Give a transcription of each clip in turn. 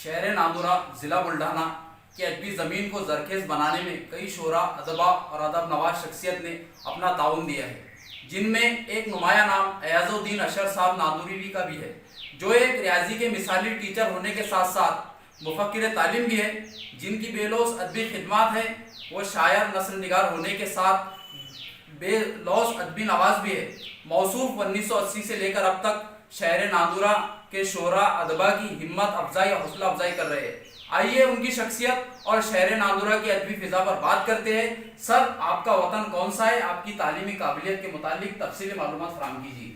شہر ناندورہ ضلع بلڈانا کی ادبی زمین کو زرخیز بنانے میں کئی شعراء، ادبا اور ادب نواز شخصیت نے اپنا تعاون دیا ہے، جن میں ایک نمایاں نام ایاز الدین اشر صاحب ناندوری کا بھی ہے، جو ایک ریاضی کے مثالی ٹیچر ہونے کے ساتھ ساتھ مفکر تعلیم بھی ہے، جن کی بے لوث ادبی خدمات ہیں۔ وہ شاعر، نثر نگار ہونے کے ساتھ بے لوث ادبی نواز بھی ہے۔ موصوف 1980 سے لے کر اب تک شہر ناندورہ کے شعراء ادبا کی ہمت افزائی اور حوصلہ افزائی کر رہے ہیں۔ آئیے ان کی شخصیت اور شہر ناندورہ کی ادبی فضا پر بات کرتے ہیں۔ سر، آپ کا وطن کون سا ہے؟ آپ کی تعلیمی قابلیت کے متعلق تفصیلی معلومات فراہم کیجیے۔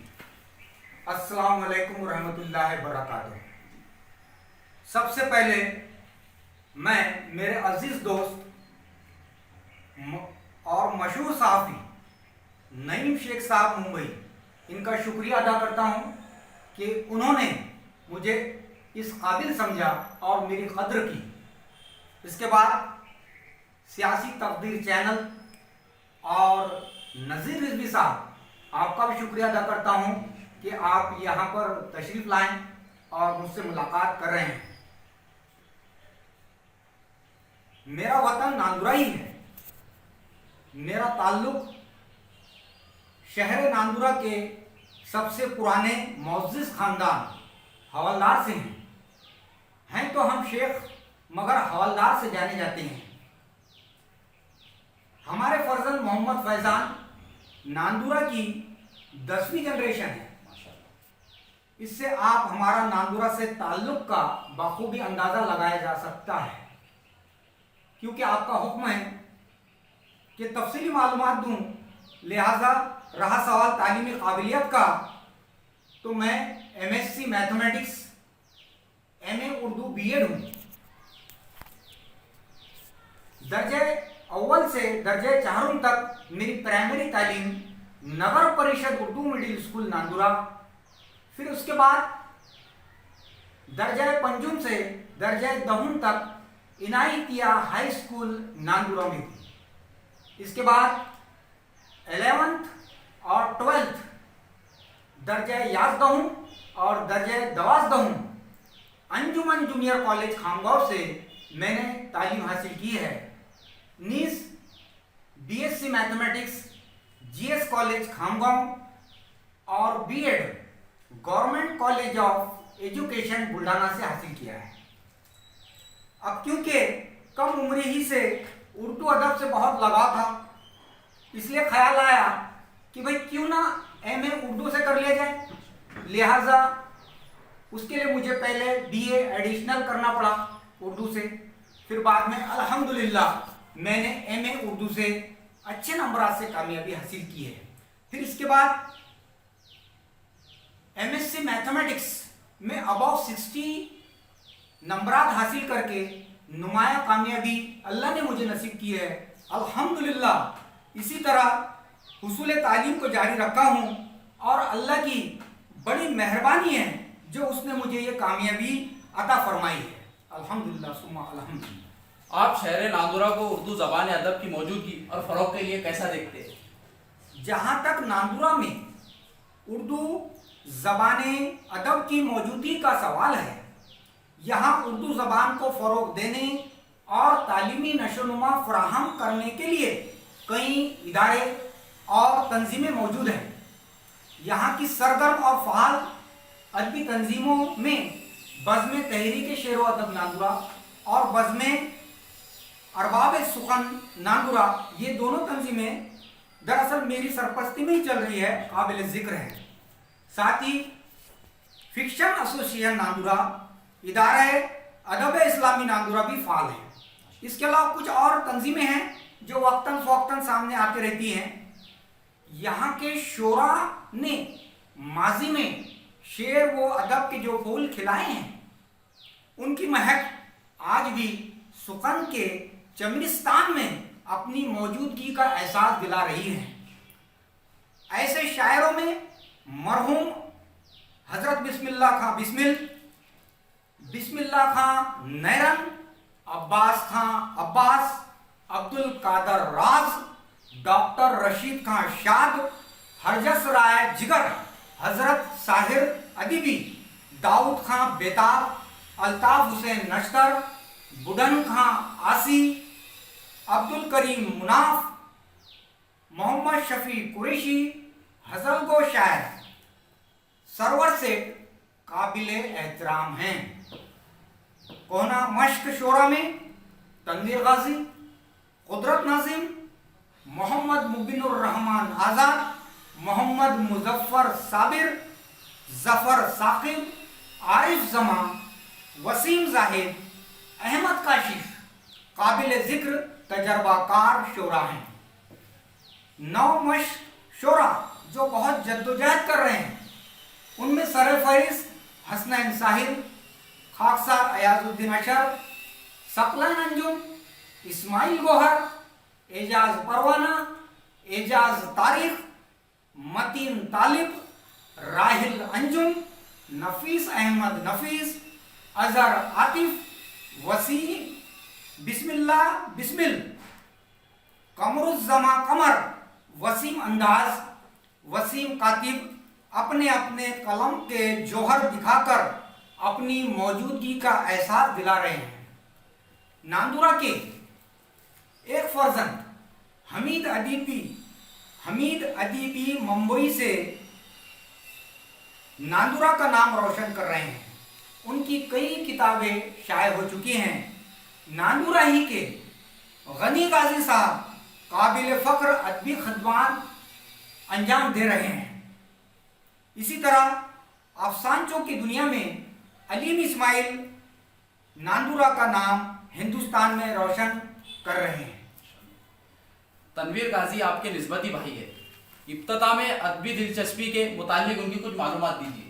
السلام علیکم ورحمۃ اللہ وبرکاتہ۔ سب سے پہلے میں میرے عزیز دوست اور مشہور صحافی نعیم شیخ صاحب ممبئی، ان کا شکریہ ادا کرتا ہوں کہ انہوں نے مجھے اس قابل سمجھا اور میری قدر کی۔ اس کے بعد سیاسی تقدیر چینل اور نذیر رضوی صاحب، آپ کا بھی شکریہ ادا کرتا ہوں کہ آپ یہاں پر تشریف لائیں اور مجھ سے ملاقات کر رہے ہیں۔ میرا وطن ناندورہ ہی ہے۔ میرا تعلق شہر ناندورہ کے سب سے پرانے معزز خاندان حوالدار سے ہیں تو ہم شیخ مگر حوالدار سے جانے جاتے ہیں۔ ہمارے فرزند محمد فیضان ناندورہ کی 10ویں جنریشن ہے۔ اس سے آپ ہمارا ناندورہ سے تعلق کا بخوبی اندازہ لگایا جا سکتا ہے، کیونکہ آپ کا حکم ہے کہ تفصیلی معلومات دوں، لہذا رہا سوال تعلیمی قابلیت کا، تو میں M S C mathematics, M A Urdu B Ed ہوں۔ درجہ اول سے درجہ چہارم تک میری پرائمری تعلیم نگر پریشد اردو مڈل اسکول ناندورہ، پھر اس کے بعد درجہ پنجم سے درجہ دہم تک عنایتیہ ہائی اسکول ناندورہ میں تھی۔ اس کے بعد 11th اور 12th درجہ 11 اور درجہ 12 انجمن جونیئر کالج خامگاؤں سے میں نے تعلیم حاصل کی ہے۔ نیز B S C mathematics G S College Khamgaon اور B Ed Government College of Education Buldhana سے حاصل کیا ہے۔ اب کیونکہ کم عمری ہی سے اردو ادب سے بہت لگاؤ تھا، اس لیے خیال آیا کہ بھئی کیوں نہ ایم اے اردو سے کر لیا جائے۔ لہٰذا اس کے لیے مجھے پہلے بی اے ایڈیشنل کرنا پڑا اردو سے، پھر بعد میں الحمدللہ میں نے ایم اے اردو سے اچھے نمبرات سے کامیابی حاصل کی ہے۔ پھر اس کے بعد ایم ایس سی میتھمیٹکس میں اباؤٹ 60 نمبرات حاصل کر کے نمایاں کامیابی اللہ نے مجھے نصیب کی ہے۔ الحمدللہ اسی طرح حصول تعلیم کو جاری رکھا ہوں، اور اللہ کی بڑی مہربانی ہے جو اس نے مجھے یہ کامیابی عطا فرمائی ہے۔ الحمدللہ ثم الحمدللہ۔ آپ شہر ناندورہ کو اردو زبان ادب کی موجودگی اور فروغ کے لیے کیسا دیکھتے ہیں؟ جہاں تک ناندورہ میں اردو زبان ادب کی موجودگی کا سوال ہے، یہاں اردو زبان کو فروغ دینے اور تعلیمی نشو و نما فراہم کرنے کے لیے کئی ادارے اور تنظیمیں موجود ہیں۔ یہاں کی سرگرم اور فعال ادبی تنظیموں میں بزم تحریک شعر و ادب ناندورہ اور بزم ارباب سخن ناندورہ، یہ دونوں تنظیمیں دراصل میری سرپرستی میں ہی چل رہی ہے، قابل ذکر ہے۔ ساتھ ہی فکشن ایسوسیشن ناندورہ، ادارہ ادب اسلامی ناندورہ بھی فعال ہے۔ اس کے علاوہ کچھ اور تنظیمیں ہیں جو وقتاً فوقتاً سامنے آتی رہتی ہیں۔ یہاں کے شعراء نے ماضی میں شعر و ادب کے جو پھول کھلائے ہیں، ان کی مہک آج بھی سخن کے چمنستان میں اپنی موجودگی کا احساس دلا رہی ہے۔ ایسے شاعروں میں مرحوم حضرت بسم اللہ خان نیرن، عباس خان عباس، عبد القادر راز، ڈاکٹر رشید خان شاد، ہرجس رائے جگر، حضرت ساحر ادیبی، داؤد خان بیتاب، अल्ताफ हुसैन नश्तर, बुढ़न खां आसी, अब्दुल करीम मुनाफ, मोहम्मद शफी कुरैशी, हजल गो शायर सरवर से काबिल एहतराम हैं। कोहना मश्क शोरा में तनवीर गाजी, कुदरत नाजिम, मोहम्मद मुबिनुर रहमान आज़ाद, मोहम्मद मुजफ्फर साबिर, जफर साकिब, आरिफ जमा, वसीम जाहिद, अहमद काशिफ काबिल जिक्र तजर्बाकार शोरा हैं। 9 मश्क शोरा जो बहुत जद्दोजहद कर रहे हैं, उनमें सरफहरिस्त हसनैन साहिल, खाकसार अयाजुद्दीन अशर, सकलन अंजुम, इस्माइल गोहर, एजाज परवाना, एजाज तारिक, मतीन तालिब, राहिल अंजुम, नफीस अहमद नफीस, अजहर आतिफ, वसीम बिस्मिल्लाह बिस्मिल, कमरुज़्ज़मा कमर, वसीम अंदाज, वसीम कातिब अपने अपने कलम के जौहर दिखाकर अपनी मौजूदगी का एहसास दिला रहे हैं। नांदुरा के एक फर्जंद हमीद अदीबी मुंबई से नांदुरा का नाम रोशन कर रहे हैं। उनकी कई किताबें शाये हो चुकी हैं। नांदुरा ही के गनी गाजी साहब काबिल फ़ख्र अदबी खदमात अंजाम दे रहे हैं। इसी तरह अफसानचों की दुनिया में अलीम इस्माइल नांदुरा का नाम हिंदुस्तान में रोशन कर रहे हैं। तनवीर गाजी आपके निस्बती भाई है। इब्तिदा में अदबी दिलचस्पी के मुतालिक उनकी कुछ मालूमात दीजिए।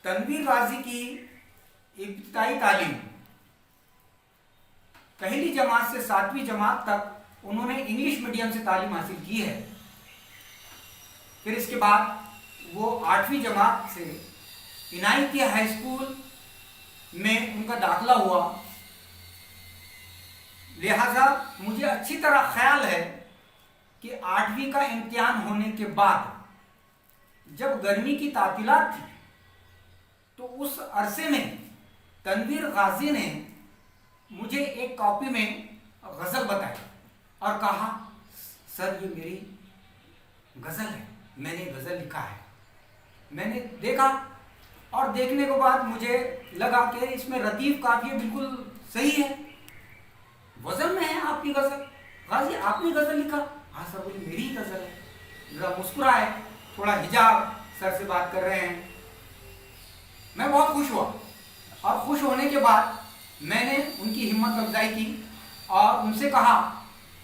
तनवीर गाजी की इब्तिदाई तालीम पहली जमात से 7वीं जमात तक उन्होंने इंग्लिश मीडियम से तालीम हासिल की है। फिर इसके बाद वो 8वीं जमात से इनायती हाई स्कूल में उनका दाखिला हुआ। लिहाजा मुझे अच्छी तरह ख्याल है कि 8वीं का इम्तिहान होने के बाद जब गर्मी की तातीलात थी तो उस अरसे में तनवीर गाजी ने मुझे एक कॉपी में गज़ल बताई और कहा, सर ये मेरी गज़ल है, मैंने गज़ल लिखा है। मैंने देखा और देखने के बाद मुझे लगा कि इसमें रतीब काफिया बिल्कुल सही है, वजन में है आपकी गज़ल। गाजी आपने गज़ल लिखा? हाँ सर, बोली मेरी ही गज़ल है। जरा मुस्कुराए, थोड़ा हिजाब सर से बात कर रहे हैं। मैं बहुत खुश हुआ और खुश होने के बाद मैंने उनकी हिम्मत अफजाई की और उनसे कहा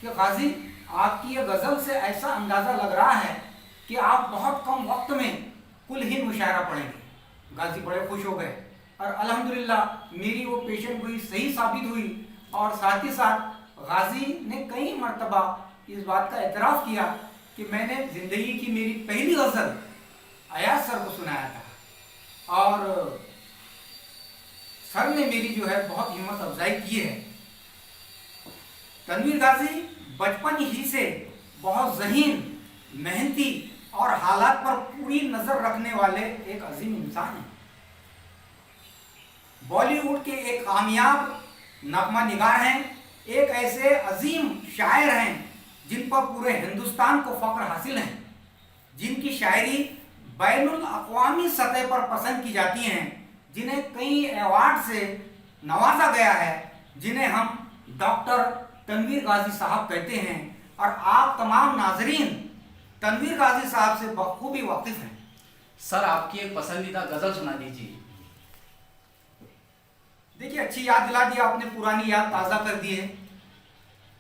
कि गाजी आपकी ये गज़ल से ऐसा अंदाज़ा लग रहा है कि आप बहुत कम वक्त में कुल हिंद मुशायरा पढ़ेंगे। गाजी बड़े खुश हो गए और अल्हम्दुलिल्लाह मेरी वो पेशन गोई सही साबित हुई और साथ ही साथ गाजी ने कई मरतबा इस बात का एतराफ़ किया कि मैंने ज़िंदगी की मेरी पहली गज़ल अयाज सर को सुनाया था और सर ने मेरी जो है बहुत हिम्मत अफजाई की है। तनवीर गाजी बचपन ही से बहुत ज़हीन, मेहनती और हालात पर पूरी नज़र रखने वाले एक अजीम इंसान हैं। बॉलीवुड के एक कामयाब नगमा निगार हैं, एक ऐसे अजीम शायर हैं जिन पर पूरे हिंदुस्तान को फ़ख्र हासिल है, जिनकी शायरी बैनुल अक़वामी सतह पर पसंद की जाती हैं, जिन्हें कई अवार्ड से नवाजा गया है, जिन्हें हम डॉक्टर तनवीर गाजी साहब कहते हैं। और आप तमाम नाजरीन तनवीर गाजी साहब से बखूबी वाकिफ हैं। सर आपकी एक पसंदीदा गज़ल सुना दीजिए। देखिए, अच्छी याद दिला दी आपने, पुरानी याद ताज़ा कर दी है।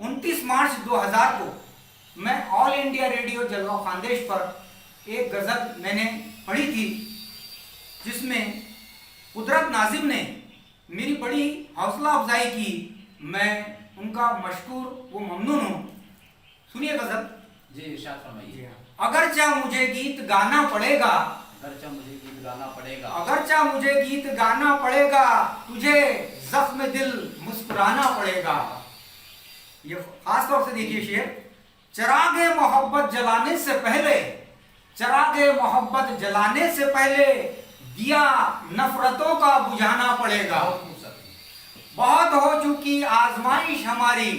29 मार्च 2000 को मैं ऑल इंडिया रेडियो जलवा खानदेश पर एक गज़ल मैंने पढ़ी थी, जिसमें कुदरत नाजिम ने मेरी बड़ी हौसला अफजाई की। मैं उनका मशकूर व ममनून हूँ। सुनिए गज़ल। जी इरशाद फरमाइए। अगरचा मुझे गीत गाना पड़ेगा, अगरचा मुझे गीत गाना पड़ेगा, अगरचा मुझे गीत गाना पड़ेगा, तुझे जख्म दिल मुस्कुराना पड़ेगा। ये खास तौर से देखिए शेर। चरागे मोहब्बत जलाने से पहले, चरागे मोहब्बत जलाने से पहले दिया नफरतों का बुझाना पड़ेगा। बहुत पूछ सकते हैं। बहुत हो चुकी आजमाइश हमारी,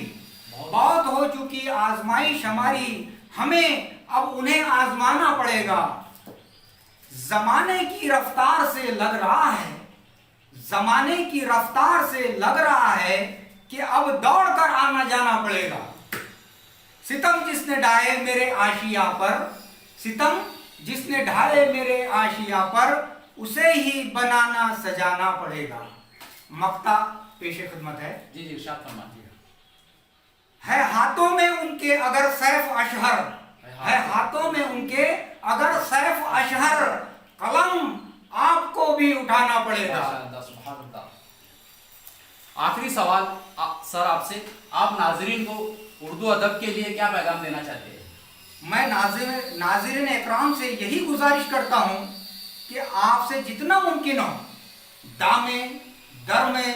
बहुत हो चुकी आजमाइश हमारी, हमें अब उन्हें आजमाना पड़ेगा। जमाने की रफ्तार से लग रहा है, जमाने की रफ्तार से लग रहा है कि अब दौड़ कर आना जाना पड़ेगा। सितम जिसने ढाए मेरे आशिया पर, सितम जिसने ढाए मेरे आशिया पर, उसे ही बनाना सजाना पड़ेगा। मक्ता पेश खिदमत है। जी जी इरशाद फरमाइए। है हाथों में उनके अगर सैफ अशहर, है हाथों में उनके अगर सैफ अशहर, कलम आपको भी उठाना पड़ेगा। माशाअल्लाह, सुभान अल्लाह। आखिरी सवाल सर आपसे, आप नाजरीन को उर्दू अदब के लिए क्या पैगाम देना चाहते हैं? मैं नाज़रीन इकराम से यही गुजारिश करता हूँ कि आपसे जितना मुमकिन हो दामे दरमे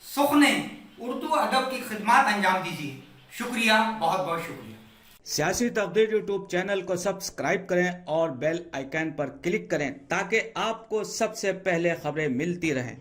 सुखने उर्दू अदब की खिदमत अंजाम दीजिए। शुक्रिया, बहुत बहुत शुक्रिया। सियासी तकदीर यूट्यूब चैनल को सब्सक्राइब करें और बेल आइकन पर क्लिक करें ताकि आपको सबसे पहले खबरें मिलती रहें।